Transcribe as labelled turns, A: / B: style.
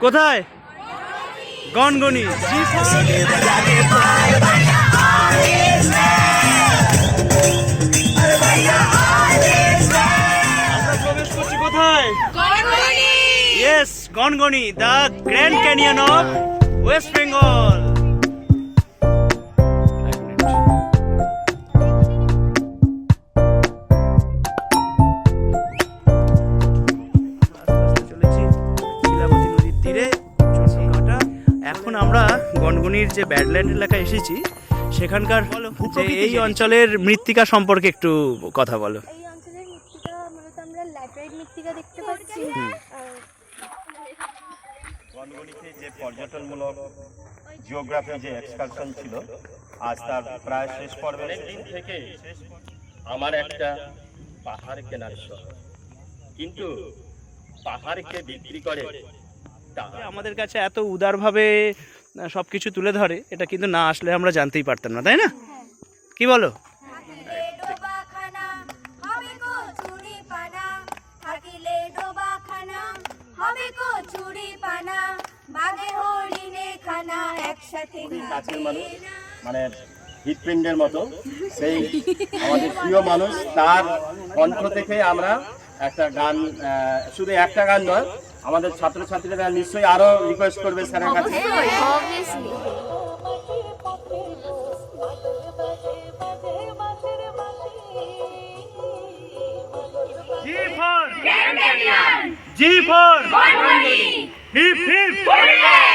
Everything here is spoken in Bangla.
A: কোথায়? গনগনি। আমরা প্রবেশ করছি কোথায়? Yes, Gangani, the grand canyon of West Bengal. এখন আমরা গনগনির যে ব্যাডল্যান্ড এলাকায় এসেছি, সেখানকার এই অঞ্চলের মৃত্তিকা সম্পর্কে একটু কথা বলো।
B: এই অঞ্চলের মৃত্তিকা মূলত আমরা ল্যাটেরাইট মৃত্তিকা দেখতে পাচ্ছি।
C: গনগনিতে যে পর্যটনমূলক জিওগ্রাফি যে এক্সকারশন ছিল, আজ তার প্রায় শেষ পর্বে।
D: দিন থেকে আমার একটা পাহাড় কেনার শখ, কিন্তু পাহাড়কে বিক্রি করে
A: আমাদের কাছে এত উদারভাবে সবকিছু তুলে ধরে, এটা কিন্তু না আসলে আমরা জানতেই পারতাম না, তাই না? কি বলো?
C: কাছের মানুষ, মানে হৃৎপিণ্ডের মতো সেই আমাদের প্রিয় মানুষ, তার কণ্ঠ থেকে আমরা একটা গান, শুধু একটা গান নয়, আমাদের ছাত্রছাত্রীরা নিশ্চয়ই আরো রিকোয়েস্ট করবে স্যারের কাছে।
A: G for Gongoni. Hip hip.